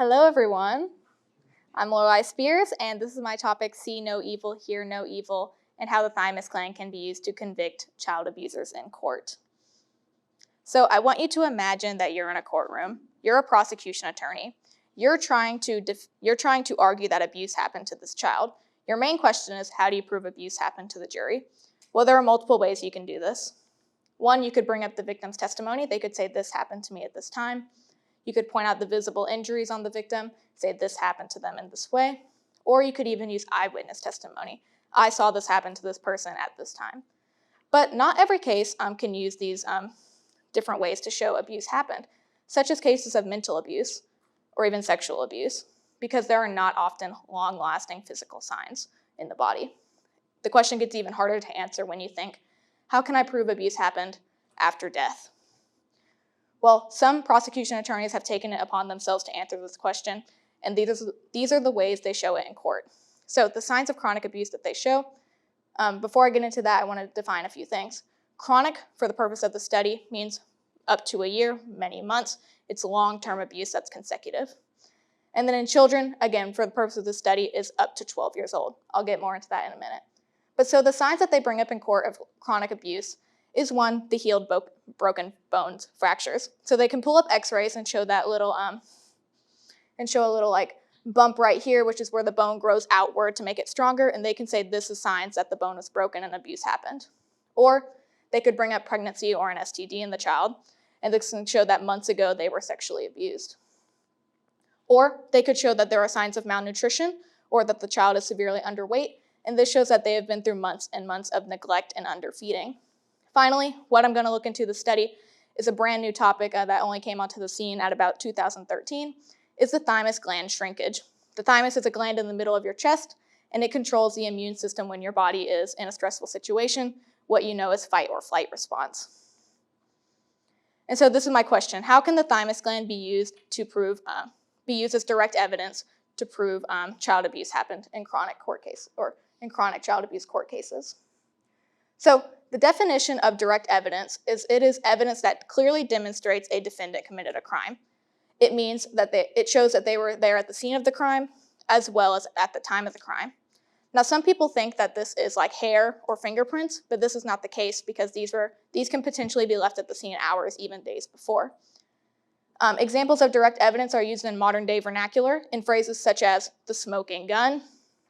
Hello everyone, I'm Lorelei Spears and this is my topic, See No Evil, Hear No Evil, and how the thymus gland can be used to convict child abusers in court. So I want you to imagine that you're in a courtroom, you're a prosecution attorney, you're trying to argue that abuse happened to this child. Your main question is, how do you prove abuse happened to the jury? Well, there are multiple ways you can do this. One, you could bring up the victim's testimony. They could say, this happened to me at this time. You could point out the visible injuries on the victim, say this happened to them in this way, or you could even use eyewitness testimony. I saw this happen to this person at this time. But not every case can use these different ways to show abuse happened, such as cases of mental abuse or even sexual abuse, because there are not often long-lasting physical signs in the body. The question gets even harder to answer when you think, how can I prove abuse happened after death? Well, some prosecution attorneys have taken it upon themselves to answer this question, and these are the ways they show it in court. So the signs of chronic abuse that they show, before I get into that, I want to define a few things. Chronic, for the purpose of the study, means up to a year, many months. It's long-term abuse that's consecutive. And then in children, again, for the purpose of the study, is up to 12 years old. I'll get more into that in a minute. But so the signs that they bring up in court of chronic abuse is one, the healed broken bones fractures. So they can pull up x-rays and show that little, like bump right here, which is where the bone grows outward to make it stronger, and they can say this is signs that the bone was broken and abuse happened. Or they could bring up pregnancy or an STD in the child, and this can show that months ago they were sexually abused. Or they could show that there are signs of malnutrition or that the child is severely underweight, and this shows that they have been through months and months of neglect and underfeeding. Finally, what I'm going to look into the study is a brand new topic that only came onto the scene at about 2013, is the thymus gland shrinkage. The thymus is a gland in the middle of your chest, and it controls the immune system when your body is in a stressful situation, what you know as fight or flight response. And so this is my question. How can the thymus gland be used as direct evidence to prove child abuse happened in chronic court case or in chronic child abuse court cases? So the definition of direct evidence is it is evidence that clearly demonstrates a defendant committed a crime. It means that it shows that they were there at the scene of the crime as well as at the time of the crime. Now, some people think that this is like hair or fingerprints, but this is not the case because these can potentially be left at the scene hours, even days before. Examples of direct evidence are used in modern day vernacular in phrases such as the smoking gun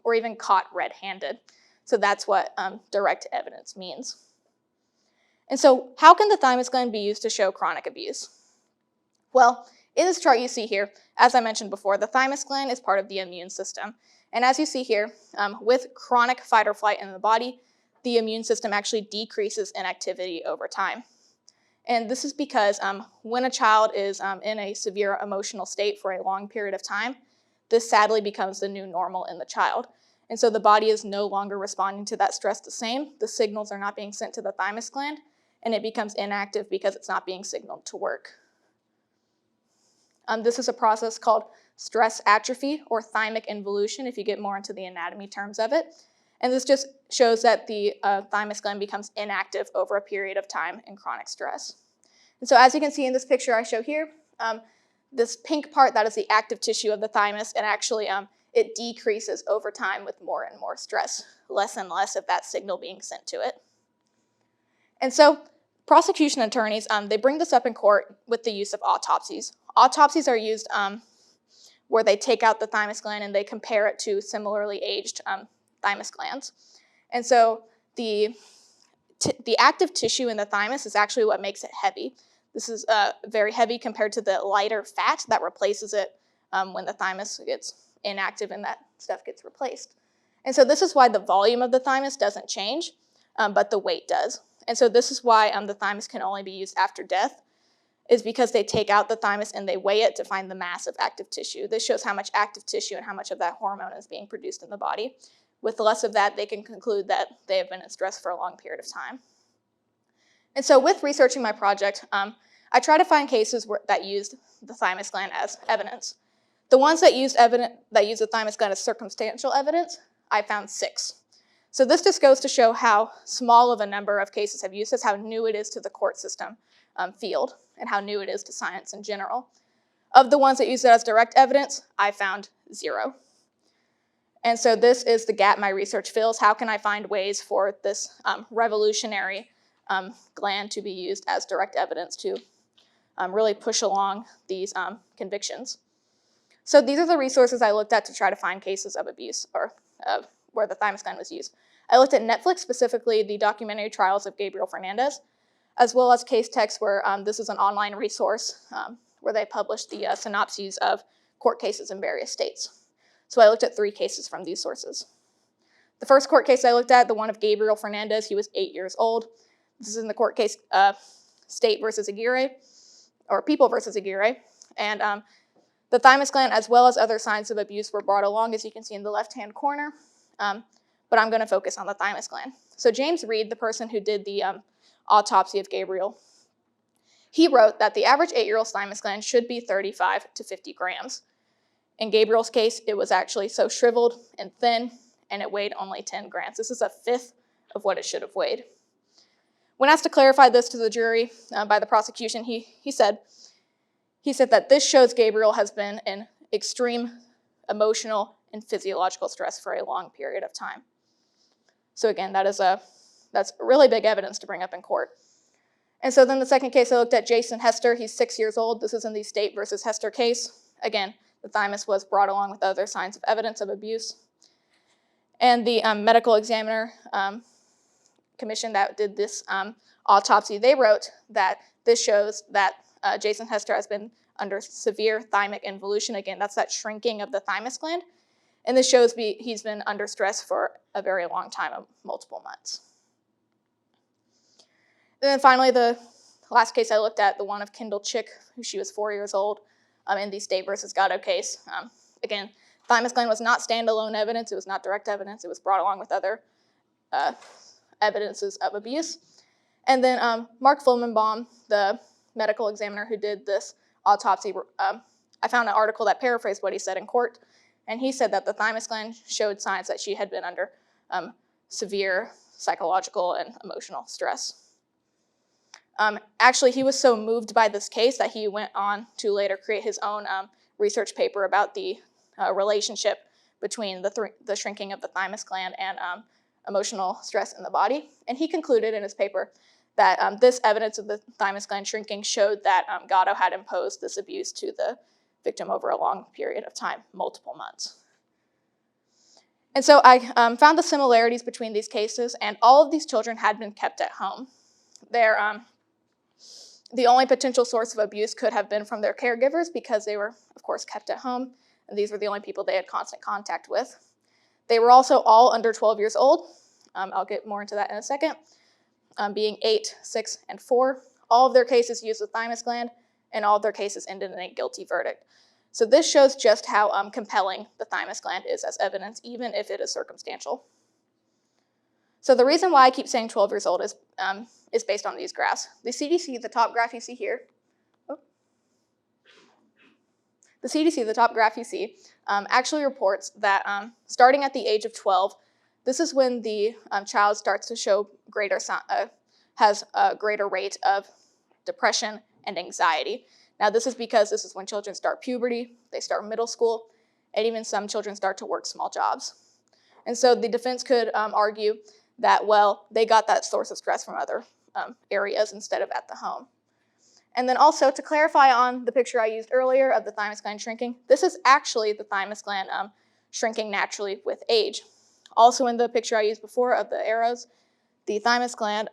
or even caught red-handed. So that's what direct evidence means. And so how can the thymus gland be used to show chronic abuse? Well, in this chart you see here, as I mentioned before, the thymus gland is part of the immune system. And as you see here, with chronic fight or flight in the body, the immune system actually decreases in activity over time. And this is because when a child is in a severe emotional state for a long period of time, this sadly becomes the new normal in the child. And so the body is no longer responding to that stress the same. The signals are not being sent to the thymus gland, and it becomes inactive because it's not being signaled to work. This is a process called stress atrophy or thymic involution, if you get more into the anatomy terms of it. And this just shows that the thymus gland becomes inactive over a period of time in chronic stress. And so as you can see in this picture I show here, this pink part, that is the active tissue of the thymus, and actually it decreases over time with more and more stress, less and less of that signal being sent to it. And so prosecution attorneys, they bring this up in court with the use of autopsies. Autopsies are used where they take out the thymus gland and they compare it to similarly aged thymus glands. And so the active tissue in the thymus is actually what makes it heavy. This is very heavy compared to the lighter fat that replaces it when the thymus gets inactive and that stuff gets replaced. And so this is why the volume of the thymus doesn't change, but the weight does. And so this is why the thymus can only be used after death, is because they take out the thymus and they weigh it to find the mass of active tissue. This shows how much active tissue and how much of that hormone is being produced in the body. With less of that, they can conclude that they have been in stress for a long period of time. And so with researching my project, I try to find cases that used the thymus gland as evidence. The ones that use the thymus gland as circumstantial evidence, I found 6. So this just goes to show how small of a number of cases have used this, how new it is to the court system field, and how new it is to science in general. Of the ones that used it as direct evidence, I found 0. And so this is the gap my research fills. How can I find ways for this revolutionary gland to be used as direct evidence to really push along these convictions? So these are the resources I looked at to try to find cases of abuse or where the thymus gland was used. I looked at Netflix, specifically the documentary trials of Gabriel Fernandez, as well as case texts where this is an online resource where they published the synopses of court cases in various states. So I looked at 3 cases from these sources. The first court case I looked at, the one of Gabriel Fernandez, he was 8 years old. This is in the court case State versus Aguirre, or People versus Aguirre. And the thymus gland, as well as other signs of abuse, were brought along, as you can see in the left-hand corner. But I'm going to focus on the thymus gland. So James Reed, the person who did the autopsy of Gabriel, he wrote that the average 8-year-old's thymus gland should be 35 to 50 grams. In Gabriel's case, it was actually so shriveled and thin, and it weighed only 10 grams. This is a fifth of what it should have weighed. When asked to clarify this to the jury by the prosecution, he said that this shows Gabriel has been in extreme emotional and physiological stress for a long period of time. So again, that's really big evidence to bring up in court. And so then the second case I looked at, Jason Hester, he's 6 years old. This is in the State versus Hester case. Again, the thymus was brought along with other signs of evidence of abuse. And the medical examiner commission that did this autopsy, they wrote that this shows that Jason Hester has been under severe thymic involution. Again, that's that shrinking of the thymus gland. And this shows he's been under stress for a very long time, of multiple months. And then finally, the last case I looked at, the one of Kendall Chick, who she was 4 years old, in the State versus Gatto case. Again, thymus gland was not standalone evidence. It was not direct evidence. It was brought along with other evidences of abuse. And then Mark Fulmenbaum, the medical examiner who did this autopsy, I found an article that paraphrased what he said in court. And he said that the thymus gland showed signs that she had been under severe psychological and emotional stress. Actually, he was so moved by this case that he went on to later create his own research paper about the relationship between the shrinking of the thymus gland and emotional stress in the body. And he concluded in his paper that this evidence of the thymus gland shrinking showed that Gatto had imposed this abuse to the victim over a long period of time, multiple months. And so I found the similarities between these cases, and all of these children had been kept at home. The only potential source of abuse could have been from their caregivers because they were, of course, kept at home, and these were the only people they had constant contact with. They were also all under 12 years old. I'll get more into that in a second. Being 8, 6, and 4. All of their cases used the thymus gland, and all of their cases ended in a guilty verdict. So this shows just how compelling the thymus gland is as evidence, even if it is circumstantial. So the reason why I keep saying 12 years old is based on these graphs. The CDC, the top graph you see here, the CDC, the top graph you see, actually reports that starting at the age of 12, this is when the child starts to show has a greater rate of depression and anxiety. Now this is because this is when children start puberty, they start middle school, and even some children start to work small jobs. And so the defense could argue that, well, they got that source of stress from other areas instead of at the home. And then also, to clarify on the picture I used earlier of the thymus gland shrinking, this is actually the thymus gland shrinking naturally with age. Also in the picture I used before of the arrows, the thymus gland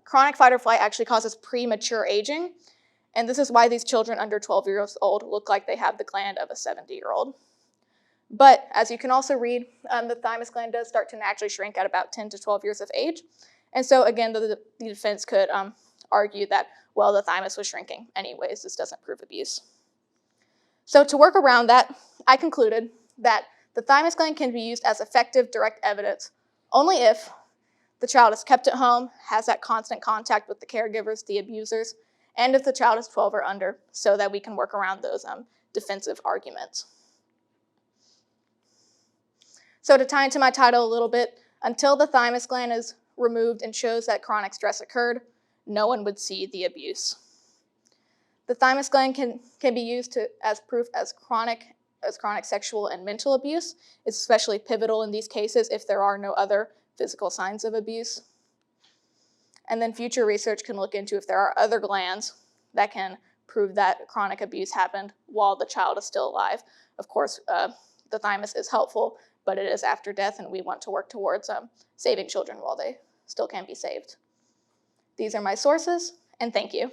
chronic fight or flight actually causes premature aging, and this is why these children under 12 years old look like they have the gland of a 70-year-old. But as you can also read, the thymus gland does start to naturally shrink at about 10 to 12 years of age. And so again, the defense could argue that, well, the thymus was shrinking anyways. This doesn't prove abuse. So to work around that, I concluded that the thymus gland can be used as effective direct evidence only if the child is kept at home, has that constant contact with the caregivers, the abusers, and if the child is 12 or under, so that we can work around those defensive arguments. So to tie into my title a little bit, until the thymus gland is removed and shows that chronic stress occurred, no one would see the abuse. The thymus gland can be used as proof as chronic sexual and mental abuse. It's especially pivotal in these cases if there are no other physical signs of abuse. And then future research can look into if there are other glands that can prove that chronic abuse happened while the child is still alive. Of course, the thymus is helpful, but it is after death, and we want to work towards saving children while they still can be saved. These are my sources, and thank you.